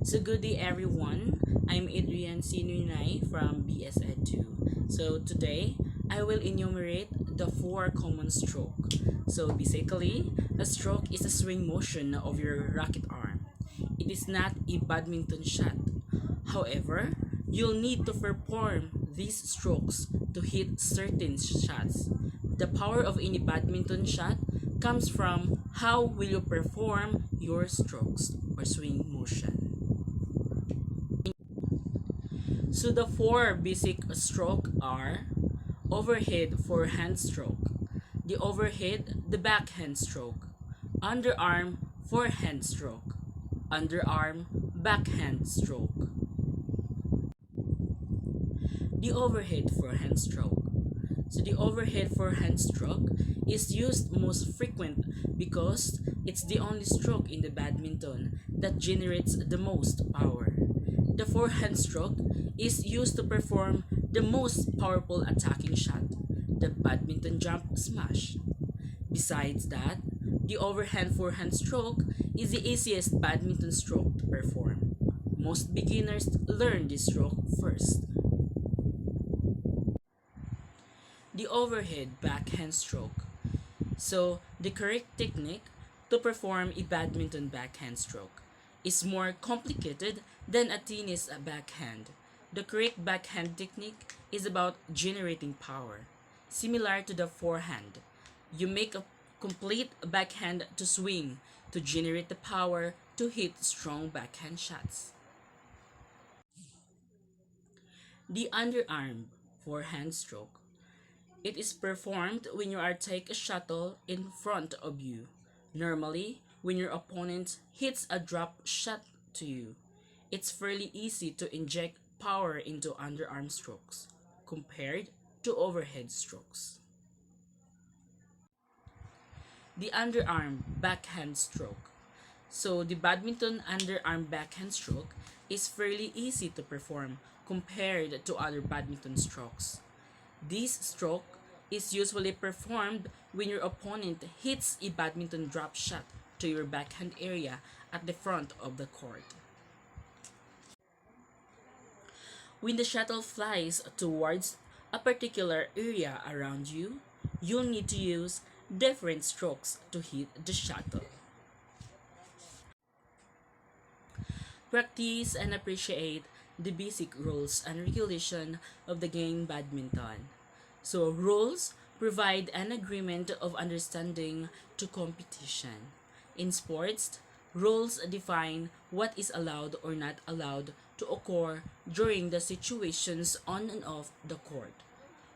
So good day everyone. I'm Adrian Sinunay from BS Ed 2. So today I will enumerate the four common stroke. So basically, a stroke is a swing motion of your racket arm. It is not a badminton shot. However, you'll need to perform these strokes to hit certain shots. The power of any badminton shot comes from how will you perform your strokes or swing motion. So the four basic stroke are overhead forehand stroke, the overhead the backhand stroke, underarm forehand stroke, underarm backhand stroke. The overhead forehand stroke. So the overhead forehand stroke is used most frequent because it's the only stroke in the badminton that generates the most power. The forehand stroke is used to perform the most powerful attacking shot, the badminton jump smash. Besides that, the overhand forehand stroke is the easiest badminton stroke to perform. Most beginners learn this stroke first. The overhead backhand stroke. So, the correct technique to perform a badminton backhand stroke is more complicated than a tennis backhand. The correct backhand technique is about generating power. Similar to the forehand, you make a complete backhand to swing to generate the power to hit strong backhand shots. The underarm forehand stroke. It is performed when you are take a shuttle in front of you. Normally, when your opponent hits a drop shot to you, it's fairly easy to inject power into underarm strokes compared to overhead strokes. The underarm backhand stroke. So the badminton underarm backhand stroke is fairly easy to perform compared to other badminton strokes. This stroke is usually performed when your opponent hits a badminton drop shot to your backhand area at the front of the court. When the shuttle flies towards a particular area around you, you'll need to use different strokes to hit the shuttle. Practice and appreciate the basic rules and regulation of the game badminton. So rules provide an agreement of understanding to competition. In sports, rules define what is allowed or not allowed to occur during the situations on and off the court.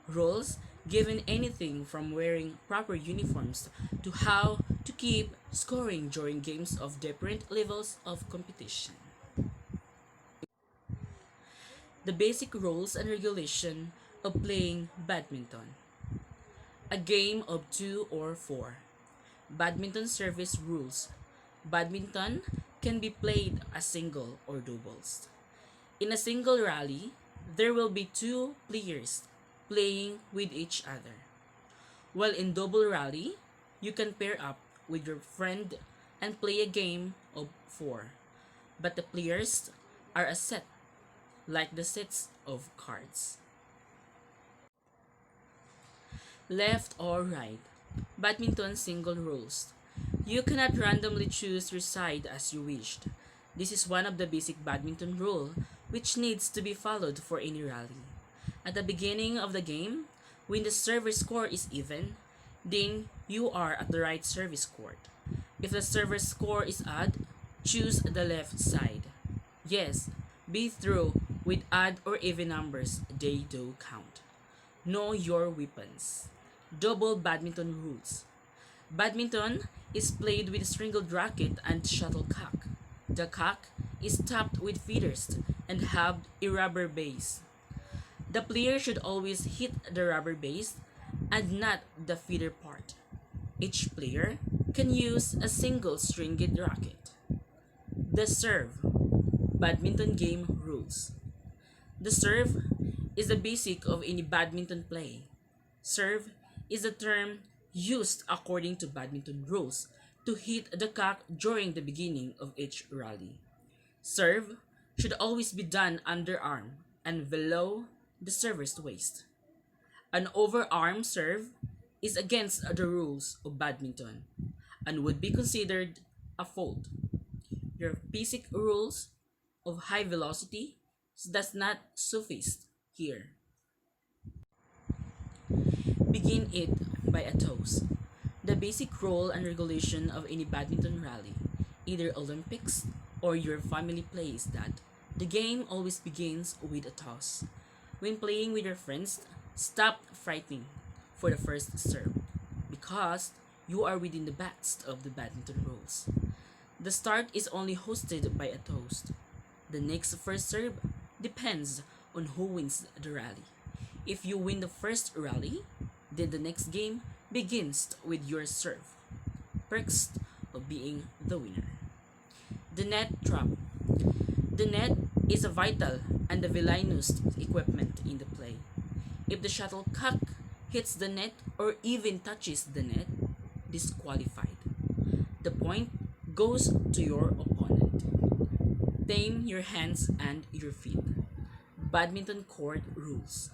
Rules given anything from wearing proper uniforms to how to keep scoring during games of different levels of competition. The basic rules and regulation of playing badminton. A game of two or four. Badminton service rules. Badminton can be played as single or doubles. In a single rally, there will be two players playing with each other. While in double rally, you can pair up with your friend and play a game of four. But the players are a set, like the sets of cards. Left or right. Badminton single rules. You cannot randomly choose your side as you wished. This is one of the basic badminton rule which needs to be followed for any rally. At the beginning of the game, when the server score is even, then you are at the right service court. If the server score is odd, choose the left side. Yes, be through with odd or even numbers, they do count. Know your weapons. Double badminton rules. Badminton is played with a singled racket and shuttlecock. The cock is topped with feathers and have a rubber base. The player should always hit the rubber base and not the feather part. Each player can use a single stringed racket. The serve. Badminton game rules. The serve is the basic of any badminton play. Serve is a term used according to badminton rules to hit the cock during the beginning of each rally. Serve should always be done underarm and below the server's waist. An overarm serve is against the rules of badminton and would be considered a fault. Your basic rules of high velocity does not suffice here. Begin it by a toss. The basic rule and regulation of any badminton rally, either Olympics or your family play, is that the game always begins with a toss. When playing with your friends, stop fighting for the first serve because you are within the best of the badminton rules. The start is only hosted by a toast. The next first serve depends on who wins the rally. If you win the first rally, then the next game begins with your serve. Perks of being the winner. The net trap. The net is a vital and the villainous equipment in the play. If the shuttlecock hits the net or even touches the net, disqualified. The point goes to your opponent. Tame your hands and your feet. Badminton court rules.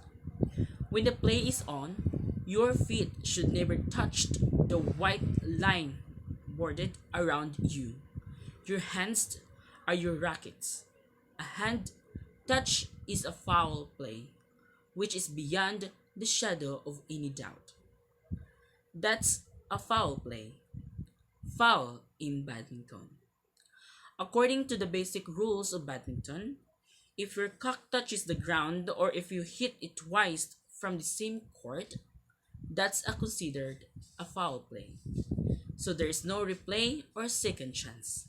When the play is on, your feet should never touch the white line bordered around you. Your hands are your rackets. A hand touch is a foul play, which is beyond the shadow of any doubt. That's a foul play. Foul in badminton. According to the basic rules of badminton, if your cock touches the ground or if you hit it twice from the same court, that's considered a foul play. So there is no replay or second chance.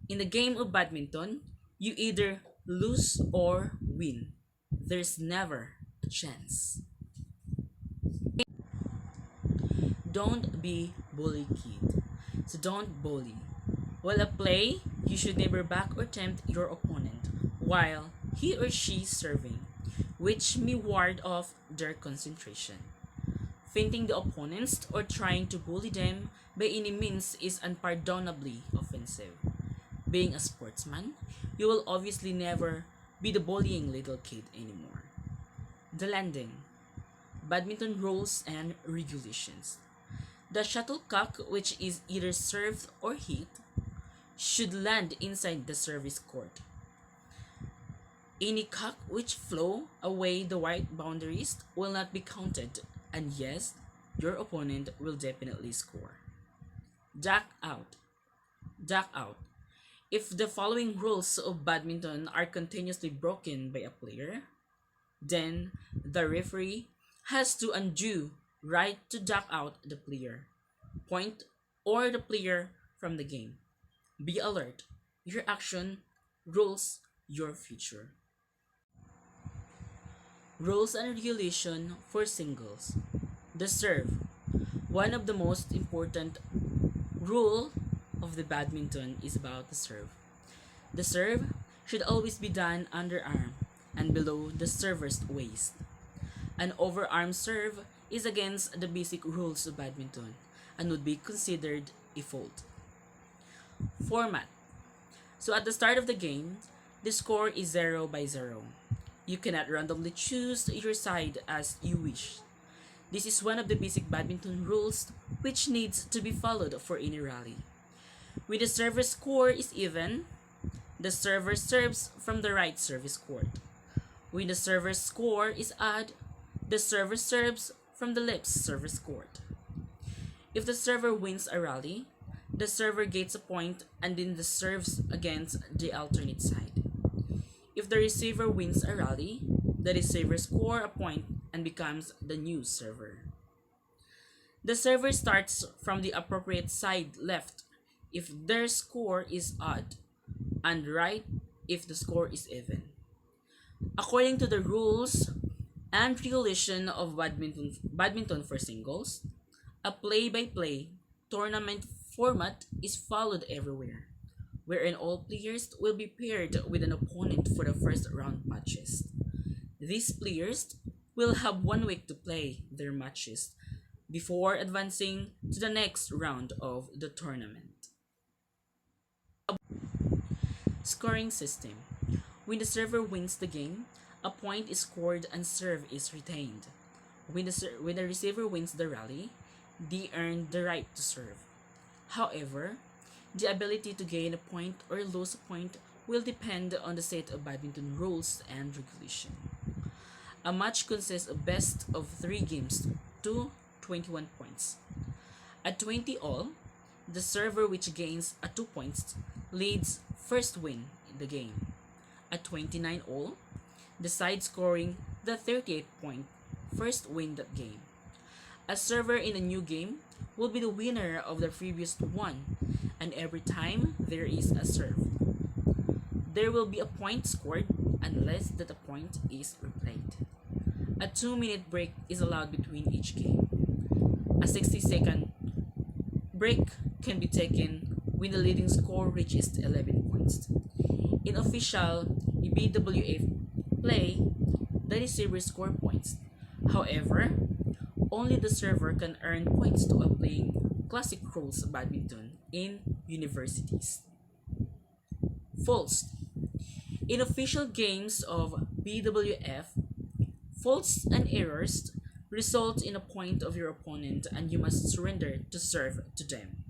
In the game of badminton, you either lose or win. There's never a chance. Don't be bully kid. So don't bully. While at play, you should never back or tempt your opponent while he or she is serving, which may ward off their concentration. Feinting the opponents or trying to bully them by any means is unpardonably offensive. Being a sportsman, you will obviously never be the bullying little kid anymore. The landing. Badminton rules and regulations. The shuttlecock, which is either served or hit, should land inside the service court. Any cock which flew away the white boundaries will not be counted, and yes, your opponent will definitely score. Duck out. Duck out. If the following rules of badminton are continuously broken by a player, then the referee has to undo right to duck out the player, point, or the player from the game. Be alert. Your action rules your future. Rules and regulation for singles. The serve. One of the most important rule of the badminton is about the serve. The serve should always be done underarm and below the server's waist. An overarm serve is against the basic rules of badminton and would be considered a fault. Format. So at the start of the game, the score is 0-0. You cannot randomly choose your side as you wish. This is one of the basic badminton rules which needs to be followed for any rally. When the server's score is even, the server serves from the right service court. When the server's score is odd, the server serves from the left service court. If the server wins a rally, the server gets a point and then the serves against the alternate side. If the receiver wins a rally, the receiver scores a point and becomes the new server. The server starts from the appropriate side left if their score is odd, and right if the score is even. According to the rules and regulation of badminton for singles, a play-by-play tournament format is followed everywhere, wherein all players will be paired with an opponent for the first round matches. These players will have 1 week to play their matches before advancing to the next round of the tournament. Scoring system. When the server wins the game, a point is scored and serve is retained. When the receiver wins the rally, they earn the right to serve. However, the ability to gain a point or lose a point will depend on the set of badminton rules and regulation. A match consists of best of 3 games to 21 points. At 20 all, the server which gains a 2 points leads first win in the game. At 29 all, the side scoring the 38th point first win that game. A server in a new game will be the winner of the previous one, and every time there is a serve, there will be a point scored unless that a point is replayed. A 2-minute break is allowed between each game. A 60-second break can be taken when the leading score reaches 11 points. In official BWF play, the receiver score points. However, only the server can earn points to while playing classic rules badminton in universities. Faults. In official games of BWF, faults and errors result in a point of your opponent and you must surrender to serve to them.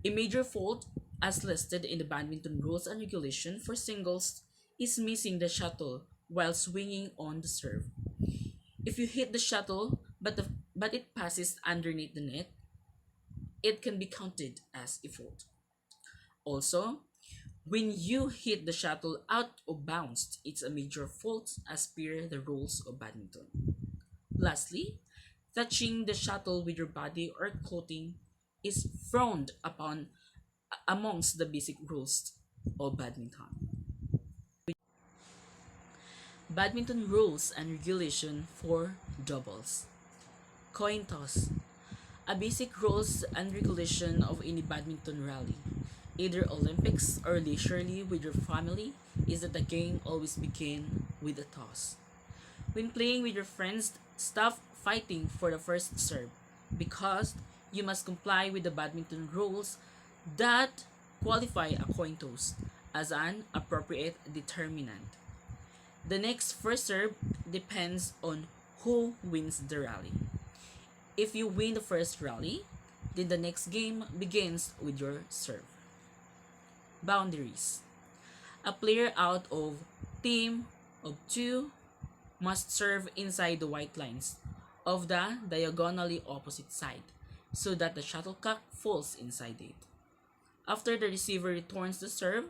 A major fault, as listed in the badminton rules and regulation for singles, is missing the shuttle while swinging on the serve. If you hit the shuttle but it passes underneath the net, it can be counted as a fault. Also, when you hit the shuttle out of bounds, it's a major fault as per the rules of badminton. Lastly, touching the shuttle with your body or clothing is frowned upon amongst the basic rules of badminton. Badminton rules and regulation for doubles. Coin toss. A basic rules and regulation of any badminton rally, either Olympics or leisurely with your family, is that the game always begin with a toss. When playing with your friends, stop fighting for the first serve because you must comply with the badminton rules that qualify a coin toss as an appropriate determinant. The next first serve depends on who wins the rally. If you win the first rally, then the next game begins with your serve. Boundaries. A player out of team of 2 must serve inside the white lines of the diagonally opposite side so that the shuttlecock falls inside it. After the receiver returns the serve,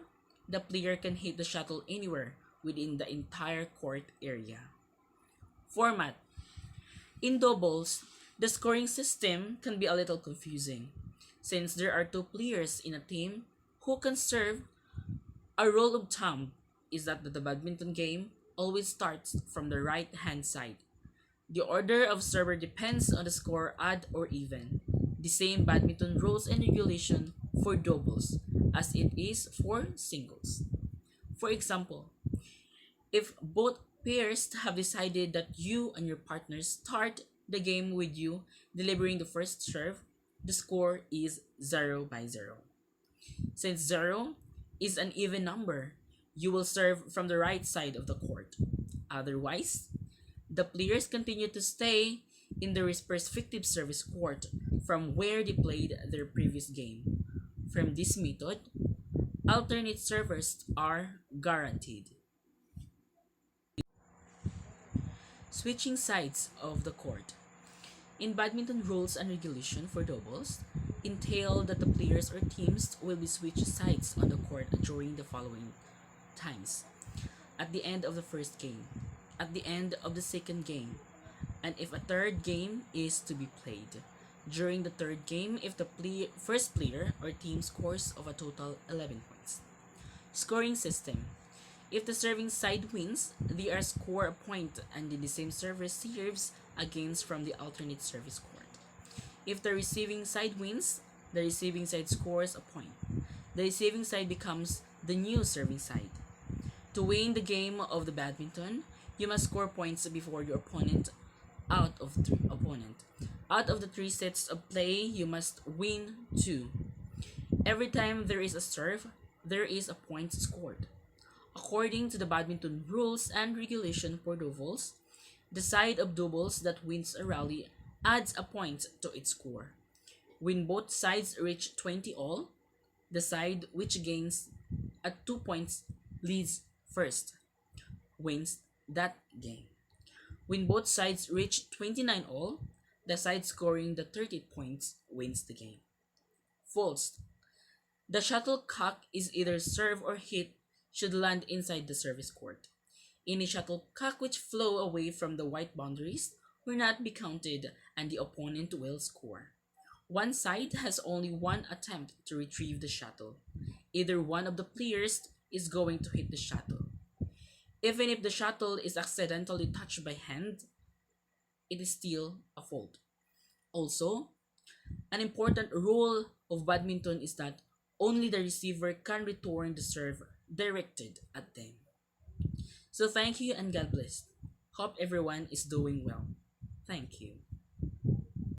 the player can hit the shuttle anywhere within the entire court area. Format. In doubles, the scoring system can be a little confusing since there are 2 players in a team who can serve. A rule of thumb is that the badminton game always starts from the right hand side. The order of server depends on the score odd or even. The same badminton rules and regulation for doubles as it is for singles. For example, if both pairs have decided that you and your partner start the game with you delivering the first serve, the score is 0-0. Since 0 is an even number, you will serve from the right side of the court. Otherwise, the players continue to stay in their respective service court from where they played their previous game. From this method, alternate servers are guaranteed. Switching sides of the court. In badminton rules and regulation for doubles, entail that the players or teams will be switched sides on the court during the following times: at the end of the first game, at the end of the second game, and if a third game is to be played, during the third game if the first player or team scores of a total 11 points. Scoring system. If the serving side wins, they are score a point and then the same server serves against from the alternate service court. If the receiving side wins, the receiving side scores a point. The receiving side becomes the new serving side. To win the game of the badminton, you must score points before your opponent. Out of the 3 sets of play, you must win 2. Every time there is a serve, there is a point scored. According to the badminton rules and regulation for doubles, the side of doubles that wins a rally adds a point to its score. When both sides reach 20 all, the side which gains at 2 points leads first wins that game. When both sides reach 29 all, the side scoring the 30 points wins the game. False. The shuttlecock is either served or hit should land inside the service court. Any shuttlecock which flow away from the white boundaries will not be counted and the opponent will score. One side has only one attempt to retrieve the shuttle. Either one of the players is going to hit the shuttle. Even if the shuttle is accidentally touched by hand, it is still a fault. Also, an important rule of badminton is that only the receiver can return the serve directed at them. So thank you and God bless. Hope everyone is doing well. Thank you.